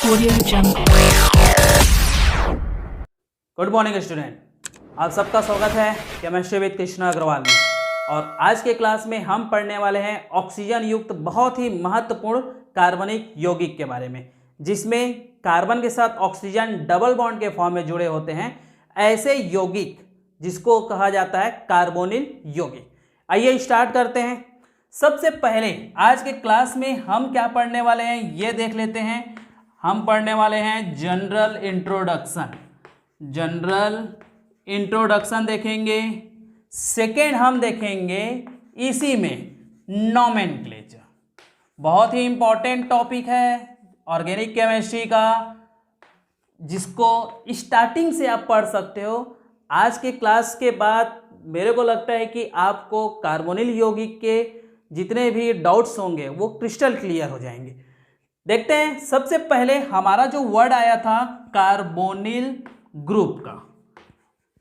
Audio Jungle. Good morning student, आप सबका स्वागत है केमिस्ट्री विद कृष्णा अग्रवाल में। और आज के क्लास में हम पढ़ने वाले हैं ऑक्सीजन युक्त बहुत ही महत्वपूर्ण कार्बनिक यौगिक के बारे में, जिसमें कार्बन के साथ ऑक्सीजन डबल बॉन्ड के फॉर्म में जुड़े होते हैं ऐसे यौगिक जिसको कहा जाता है कार्बोनिल यौगिक। आइए स्टार्ट करते हैं। सबसे पहले आज के क्लास में हम क्या पढ़ने वाले हैं ये देख लेते हैं। हम पढ़ने वाले हैं जनरल इंट्रोडक्शन देखेंगे। सेकेंड हम देखेंगे इसी में नोमेनक्लेचर, बहुत ही इंपॉर्टेंट टॉपिक है ऑर्गेनिक केमिस्ट्री का, जिसको स्टार्टिंग से आप पढ़ सकते हो। आज के क्लास के बाद मेरे को लगता है कि आपको कार्बोनिल यौगिक के जितने भी डाउट्स होंगे वो क्रिस्टल क्लियर हो जाएंगे। देखते हैं, सबसे पहले हमारा जो वर्ड आया था कार्बोनिल ग्रुप का,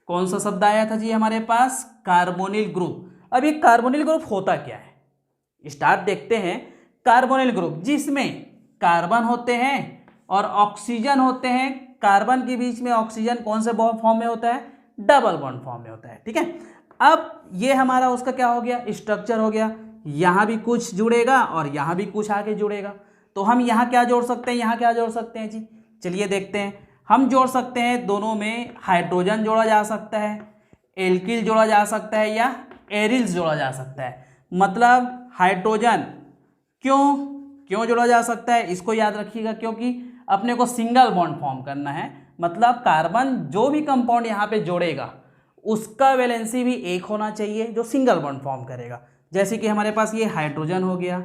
कौन सा शब्द आया था जी हमारे पास? Carbonyl group. अब ये कार्बोनिल ग्रुप होता क्या है, स्टार्ट देखते हैं। कार्बोनिल ग्रुप जिसमें कार्बन होते हैं और ऑक्सीजन होते हैं। कार्बन के बीच में ऑक्सीजन कौन से फॉर्म में होता है? डबल बॉन्ड फॉर्म में होता है। ठीक है, अब ये हमारा उसका क्या हो गया? स्ट्रक्चर हो गया। यहाँ भी कुछ जुड़ेगा और यहाँ भी कुछ आगे जुड़ेगा, तो हम यहाँ क्या जोड़ सकते हैं, यहाँ क्या जोड़ सकते हैं जी? चलिए देखते हैं। हम जोड़ सकते हैं, दोनों में हाइड्रोजन जोड़ा जा सकता है, एल्किल जोड़ा जा सकता है या एरिल्स जोड़ा जा सकता है। मतलब हाइड्रोजन क्यों जोड़ा जा सकता है, इसको याद रखिएगा, क्योंकि अपने को सिंगल बॉन्ड फॉर्म करना है। मतलब कार्बन जो भी कंपाउंड यहाँ पे जोड़ेगा उसका वैलेंसी भी एक होना चाहिए जो सिंगल बॉन्ड फॉर्म करेगा। जैसे कि हमारे पास ये हाइड्रोजन हो गया।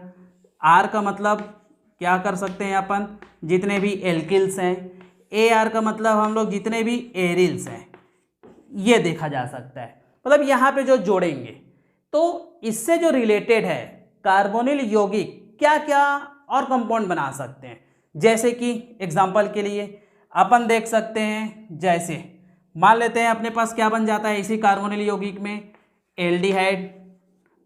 आर का मतलब क्या कर सकते हैं अपन? जितने भी एल्किल्स हैं। ए आर का मतलब हम लोग जितने भी एरिल्स हैं, ये देखा जा सकता है। मतलब यहाँ पे जो जोड़ेंगे तो इससे जो रिलेटेड है कार्बोनिल यौगिक क्या क्या और कंपाउंड बना सकते हैं। जैसे कि एग्जांपल के लिए अपन देख सकते हैं, जैसे मान लेते हैं अपने पास क्या बन जाता है इसी कार्बोनिल यौगिक में? एल्डिहाइड।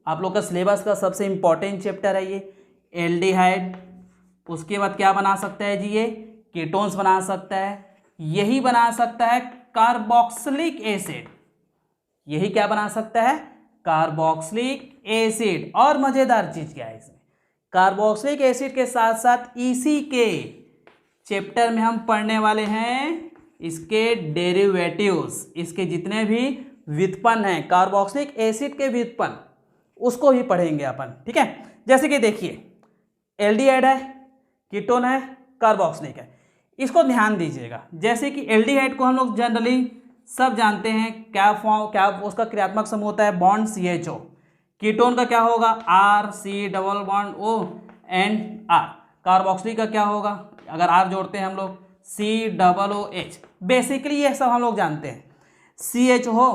आप लोग का सिलेबस का सबसे इंपॉर्टेंट चैप्टर है ये एल्डिहाइड। उसके बाद क्या बना सकता है जी? ये कीटोन्स बना सकता है। यही बना सकता है कार्बोक्सिलिक एसिड। यही क्या बना सकता है? Carboxylic acid. और मजेदार चीज क्या है इसमें? कार्बोक्सिलिक एसिड के साथ साथ इसी के चैप्टर में हम पढ़ने वाले हैं इसके डेरिवेटिव्स, इसके जितने भी व्युत्पन्न हैं, कार्बोक्सिलिक एसिड के व्युत्पन्न, उसको ही पढ़ेंगे अपन। ठीक है, जैसे कि देखिए एल्डिहाइड है, कीटोन है, कार्बोक्सिलिक है, इसको ध्यान दीजिएगा। जैसे कि एल्डिहाइड को हम लोग जनरली सब जानते हैं क्या उसका क्रियात्मक समूह होता है? Bond CHO। कीटोन का क्या होगा? RC double bond O and R। Carboxylic का क्या होगा? अगर R जोड़ते हैं हम लोग COOH। बेसिकली ये सब हम लोग जानते हैं। CH हो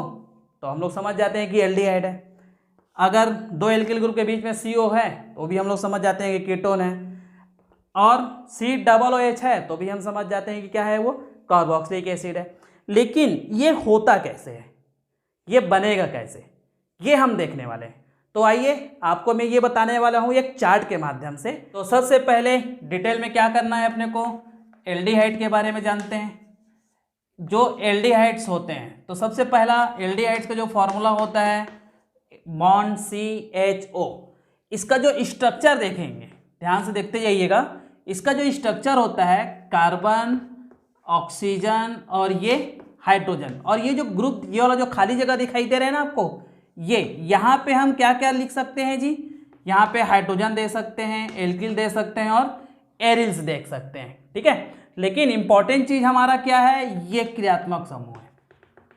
तो हम लोग समझ जाते हैं कि एल्डिहाइड है। अगर दो एल्किल ग्रुप के बीच में CO है तो भी हम लोग समझ जाते हैं कि कीटोन है। और COOH है तो भी हम समझ जाते हैं कि क्या है? वो कार्बोक्सिलिक एसिड है। लेकिन ये होता कैसे है, ये बनेगा कैसे, ये हम देखने वाले हैं। तो आइए आपको मैं ये बताने वाला हूँ एक चार्ट के माध्यम से। तो सबसे पहले डिटेल में क्या करना है अपने को? एल्डिहाइड के बारे में जानते हैं। जो एल्डिहाइड्स होते हैं तो सबसे पहला एल्डिहाइड्स का जो फॉर्मूला होता है बॉन्ड CHO। इसका जो स्ट्रक्चर देखेंगे, ध्यान से देखते जाइएगा। इसका जो स्ट्रक्चर होता है कार्बन, ऑक्सीजन और ये हाइड्रोजन, और ये जो ग्रुप, ये वाला जो खाली जगह दिखाई दे रहा है ना आपको, ये यहाँ पे हम क्या क्या लिख सकते हैं जी? यहाँ पे हाइड्रोजन दे सकते हैं, एल्किल दे सकते हैं और एरिल्स देख सकते हैं। ठीक है, लेकिन इंपॉर्टेंट चीज हमारा क्या है? ये क्रियात्मक समूह है।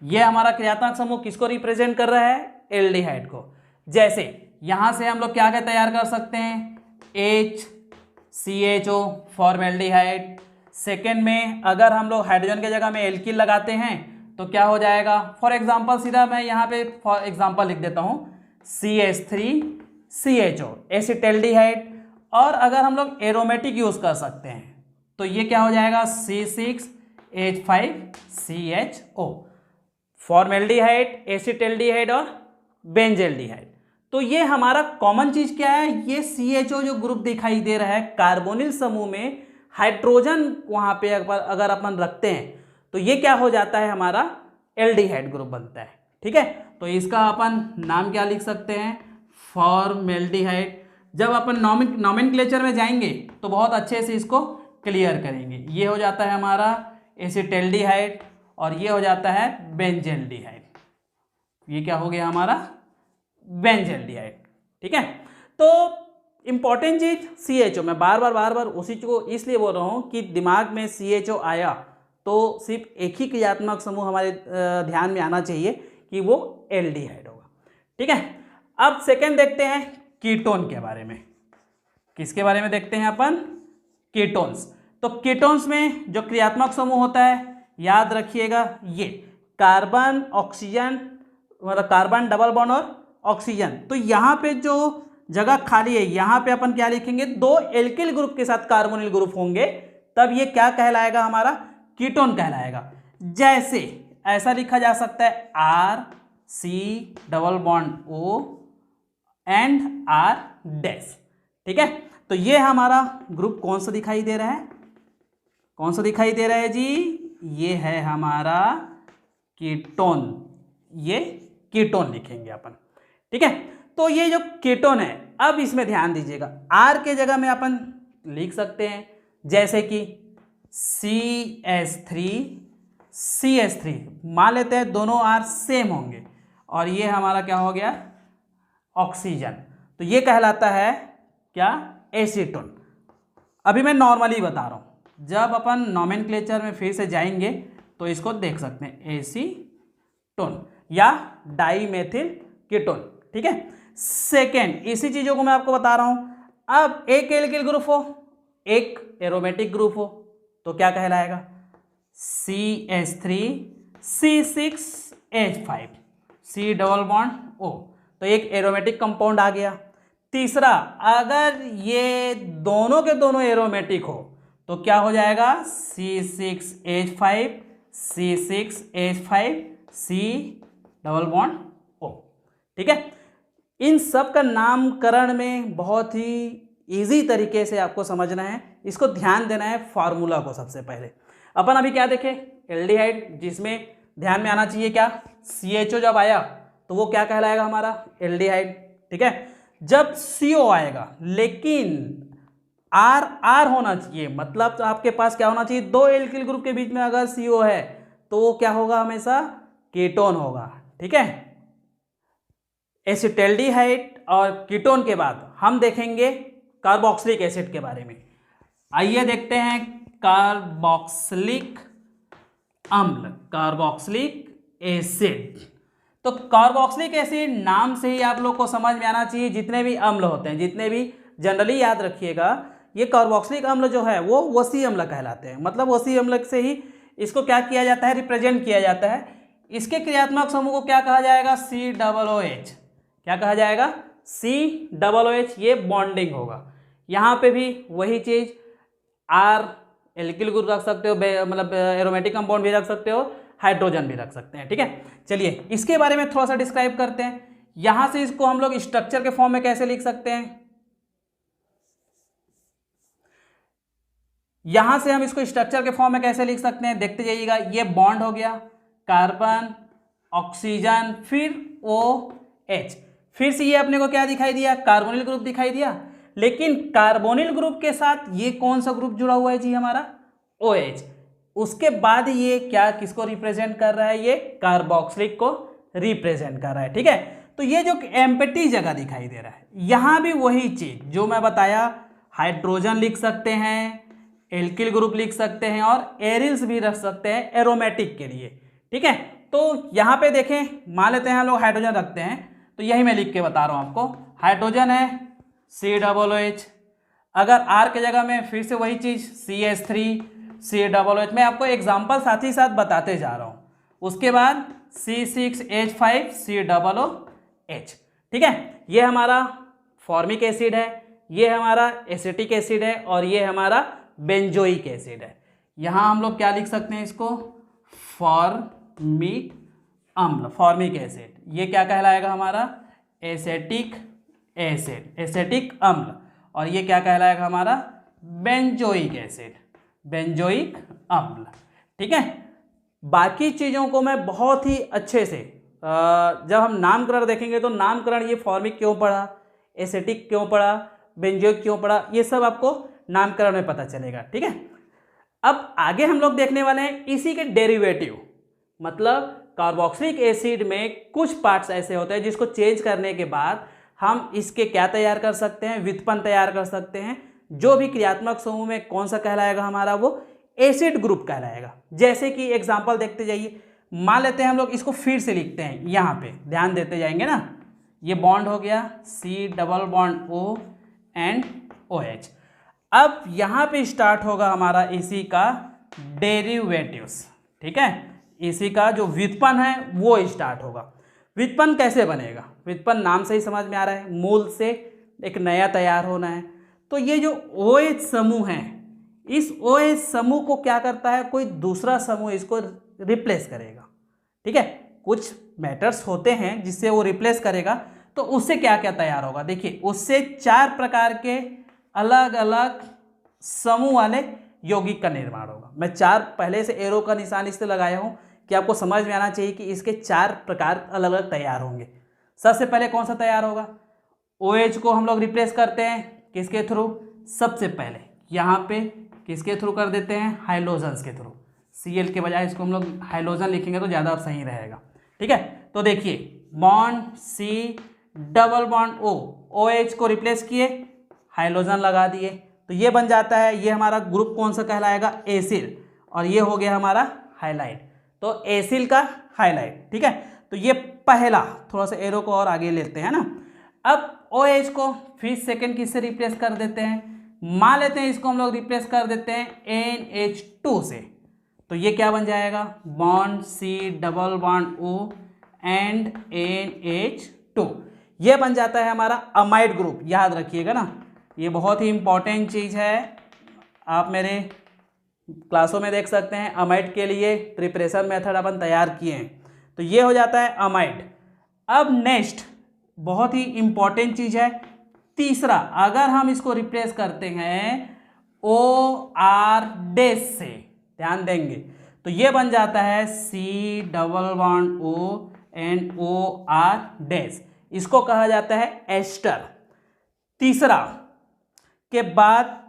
ये हमारा क्रियात्मक समूह किसको रिप्रेजेंट कर रहा है? एल्डिहाइड को। जैसे यहां से हम लोग क्या क्या तैयार कर सकते हैं? HCHO formaldehyde. सेकेंड में अगर हम लोग हाइड्रोजन के जगह में एल्किल लगाते हैं तो क्या हो जाएगा? फॉर एग्जांपल सीधा मैं यहाँ पे फॉर एग्जांपल लिख देता हूँ CH3CHO एसिटेल्डिहाइड। और अगर हम लोग एरोमेटिक यूज कर सकते हैं तो ये क्या हो जाएगा? C6H5CHO फॉर्मेल्डिहाइड, एसिटेल्डिहाइड और बेंजेल्डिहाइड। तो ये हमारा कॉमन चीज क्या है? ये CHO जो ग्रुप दिखाई दे रहा है कार्बोनिल समूह में हाइड्रोजन वहाँ पे अगर अपन रखते हैं तो ये क्या हो जाता है, हमारा एल्डिहाइड ग्रुप बनता है। ठीक है, तो इसका अपन नाम क्या लिख सकते हैं, फॉर्मेल्डिहाइड। जब अपन नॉमेनक्लेचर में जाएंगे तो बहुत अच्छे से इसको क्लियर करेंगे। ये हो जाता है हमारा एसिटाल्डिहाइड और ये हो जाता है बेंजल्डिहाइड। ये क्या हो गया हमारा, बेंजल्डिहाइड। ठीक है, तो इंपॉर्टेंट चीज CHO, मैं बार बार उसी को इसलिए बोल रहा हूँ कि दिमाग में CHO आया तो सिर्फ एक ही क्रियात्मक समूह हमारे ध्यान में आना चाहिए कि वो एल्डिहाइड होगा। ठीक है, अब सेकेंड देखते हैं कीटोन के बारे में। किसके बारे में देखते हैं अपन, कीटोन्स। तो कीटोन्स में जो क्रियात्मक समूह होता है, याद रखिएगा, ये कार्बन ऑक्सीजन, मतलब कार्बन डबल बॉन्ड और ऑक्सीजन। तो यहाँ पे जो जगह खाली है यहाँ पे अपन क्या लिखेंगे, 2 एल्किल ग्रुप के साथ कार्बोनिल ग्रुप होंगे, तब ये क्या कहलाएगा, हमारा कीटोन कहलाएगा। जैसे ऐसा लिखा जा सकता है RC double bond O and R dash. ठीक है, तो ये हमारा ग्रुप कौन सा दिखाई दे रहा है, कौन सा दिखाई दे रहा है जी, ये है हमारा कीटोन। ये कीटोन लिखेंगे अपन। ठीक है, तो ये जो कीटोन है, अब इसमें ध्यान दीजिएगा, R के जगह में अपन लिख सकते हैं जैसे कि CH3 मान लेते हैं, दोनों R सेम होंगे और ये हमारा क्या हो गया, ऑक्सीजन। तो ये कहलाता है क्या, एसीटोन। अभी मैं नॉर्मली बता रहा हूँ, जब अपन नॉमेनक्लेचर में फिर से जाएंगे तो इसको देख सकते हैं, एसीटोन या डाईमेथिल कीटोन। ठीक है, सेकेंड इसी चीजों को मैं आपको बता रहा हूं। अब एक एल्किल ग्रुप हो, एक एरोमेटिक ग्रुप हो, तो क्या कहलाएगा, CH3C6H5 C double bond O, तो एक एरोमेटिक कंपाउंड आ गया। तीसरा, अगर ये दोनों के दोनों एरोमेटिक हो तो क्या हो जाएगा, C6H5 C6H5 C double bond O। ठीक है, इन सब का नामकरण में बहुत ही इजी तरीके से आपको समझना है, इसको ध्यान देना है फार्मूला को। सबसे पहले अपन अभी क्या देखे, एल्डिहाइड, जिसमें ध्यान में आना चाहिए क्या, CHO जब आया तो वो क्या कहलाएगा, हमारा एल्डिहाइड। ठीक है, जब CO आएगा लेकिन R होना चाहिए, मतलब तो आपके पास क्या होना चाहिए, 2 एल्किल ग्रुप के बीच में अगर CO है तो वो क्या होगा, हमेशा कीटोन होगा। ठीक है, एसिटाल्डिहाइड और कीटोन के बाद हम देखेंगे कार्बोक्सिलिक एसिड के बारे में। आइए देखते हैं कार्बोक्सिलिक अम्ल, कार्बोक्सिलिक एसिड। तो कार्बोक्सिलिक एसिड नाम से ही आप लोग को समझ में आना चाहिए, जितने भी अम्ल होते हैं, जितने भी जनरली याद रखिएगा, ये कार्बोक्सिलिक अम्ल जो है वो वसी अम्ल कहलाते हैं। मतलब वसी अम्ल से ही इसको क्या किया जाता है, रिप्रेजेंट किया जाता है। इसके क्रियात्मक समूह को क्या कहा जाएगा, COOH। क्या कहा जाएगा, COOH। ये बॉन्डिंग होगा। यहाँ पे भी वही चीज, R एल्किल ग्रुप रख सकते हो, मतलब एरोमेटिक कंपाउंड भी रख सकते हो, हाइड्रोजन भी रख सकते हैं। ठीक है, चलिए इसके बारे में थोड़ा सा डिस्क्राइब करते हैं। यहां से इसको हम लोग स्ट्रक्चर के फॉर्म में कैसे लिख सकते हैं, यहां से हम इसको स्ट्रक्चर के फॉर्म में कैसे लिख सकते हैं, देखते जाइएगा। ये बॉन्ड हो गया, कार्बन ऑक्सीजन फिर OH, फिर से ये अपने को क्या दिखाई दिया, कार्बोनिल ग्रुप दिखाई दिया। लेकिन कार्बोनिल ग्रुप के साथ ये कौन सा ग्रुप जुड़ा हुआ है जी, हमारा OH। उसके बाद ये क्या किसको रिप्रेजेंट कर रहा है, ये कार्बोक्सिलिक को रिप्रेजेंट कर रहा है। ठीक है, तो ये जो एम्प्टी जगह दिखाई दे रहा है, यहां भी वही चीज जो मैं बताया, हाइड्रोजन लिख सकते हैं, एल्किल ग्रुप लिख सकते हैं और एरिल्स भी रख सकते हैं एरोमेटिक के लिए। ठीक है, तो यहां पे देखें, मान लेते हैं हम लोग हाइड्रोजन रखते हैं, तो यही मैं लिख के बता रहा हूं आपको। हाइड्रोजन है COOH, अगर R के जगह में फिर से वही चीज CH3 COOH, मैं आपको एग्जाम्पल साथ ही साथ बताते जा रहा हूं। उसके बाद C6H5 COOH। ठीक है, ये हमारा फॉर्मिक एसिड है, ये हमारा एसिटिक एसिड है और ये हमारा बेंजोइक एसिड है। यहां हम लोग क्या लिख सकते हैं, इसको फॉर्मिक अम्ल, फॉर्मिक एसिड। ये क्या कहलाएगा, हमारा एसिटिक एसिड, एसिटिक अम्ल। और ये क्या कहलाएगा, हमारा बेंजोइक एसिड। बेंजोइक अम्ल। ठीक है, बाकी चीज़ों को मैं बहुत ही अच्छे से जब हम नामकरण देखेंगे तो नामकरण, ये फॉर्मिक क्यों पढ़ा, एसिटिक क्यों पढ़ा, बेंजोइक क्यों पढ़ा, ये सब आपको नामकरण में पता चलेगा। ठीक है, अब आगे हम लोग देखने वाले हैं इसी के डेरिवेटिव, मतलब कार्बोक्सिलिक एसिड में कुछ पार्ट्स ऐसे होते हैं जिसको चेंज करने के बाद हम इसके क्या तैयार कर सकते हैं, व्युत्पन्न तैयार कर सकते हैं। जो भी क्रियात्मक समूह में कौन सा कहलाएगा हमारा, वो एसिड ग्रुप कहलाएगा। जैसे कि एग्जांपल देखते जाइए, मान लेते हैं हम लोग इसको फिर से लिखते हैं, यहाँ पे ध्यान देते जाएंगे ना, ये बॉन्ड हो गया C double bond O and OH। अब यहाँ पे स्टार्ट होगा हमारा इसी का डेरिवेटिव्स। ठीक है, इसी का जो व्युत्पन्न है वो स्टार्ट होगा। व्युत्पन्न कैसे बनेगा, व्युत्पन्न नाम से ही समझ में आ रहा है, मूल से एक नया तैयार होना है। तो ये जो OH समूह है, इस OH समूह को क्या करता है, कोई दूसरा समूह इसको रिप्लेस करेगा। ठीक है, कुछ मैटर्स होते हैं जिससे वो रिप्लेस करेगा, तो उससे क्या क्या तैयार होगा, देखिए उससे 4 प्रकार के अलग अलग समूह वाले यौगिक का निर्माण होगा। मैं 4 पहले से एरो का निशान इससे लगाया हूँ कि आपको समझ में आना चाहिए कि इसके 4 प्रकार अलग अलग तैयार होंगे। सबसे पहले कौन सा तैयार होगा, OH को हम लोग रिप्लेस करते हैं किसके थ्रू, सबसे पहले यहाँ पे किसके थ्रू कर देते हैं, हाइड्रोजन्स के थ्रू। Cl के बजाय इसको हम लोग हाइड्रोजन लिखेंगे तो ज़्यादा सही रहेगा। ठीक है, तो देखिए bond C double bond O, OH को रिप्लेस किए, हाइड्रोजन लगा दिए, तो ये बन जाता है, ये हमारा ग्रुप कौन सा कहलाएगा, एसिल, और ये हो गया हमारा हाइलाइट, तो एसिल का हाइलाइट। ठीक है, तो ये पहला, थोड़ा सा एरो को और आगे लेते हैं ना। अब OH को फिर सेकंड किससे रिप्लेस कर देते हैं, मान लेते हैं इसको हम लोग रिप्लेस कर देते हैं NH2 से, तो ये क्या बन जाएगा, bond C double bond O and NH2, ये बन जाता है हमारा अमाइड ग्रुप। याद रखिएगा ना, ये बहुत ही इंपॉर्टेंट चीज़ है, आप मेरे क्लासों में देख सकते हैं, अमाइड के लिए प्रिपरेशन मेथड अपन तैयार किए हैं। तो ये हो जाता है अमाइड। अब नेक्स्ट बहुत ही इंपॉर्टेंट चीज़ है, तीसरा, अगर हम इसको रिप्लेस करते हैं OR डैश से, ध्यान देंगे, तो ये बन जाता है C double bond O and OR dash, इसको कहा जाता है एस्टर। तीसरा के बाद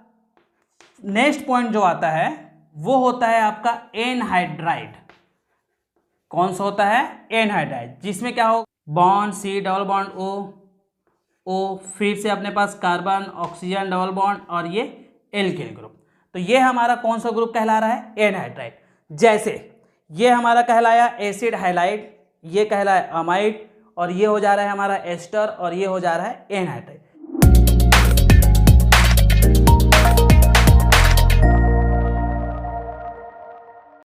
नेक्स्ट पॉइंट जो आता है वो होता है आपका एनहाइड्राइड। कौन सा होता है, एनहाइड्राइड, जिसमें क्या हो, bond C double bond O, फिर से अपने पास कार्बन ऑक्सीजन डबल बॉन्ड और ये एल्केन ग्रुप। तो ये हमारा कौन सा ग्रुप कहला रहा है, एनहाइड्राइड। जैसे ये हमारा कहलाया एसिड हाइलाइड, ये कहलाया अमाइड, और ये हो जा रहा है हमारा एस्टर, और ये हो जा रहा है एनहाइड्राइड।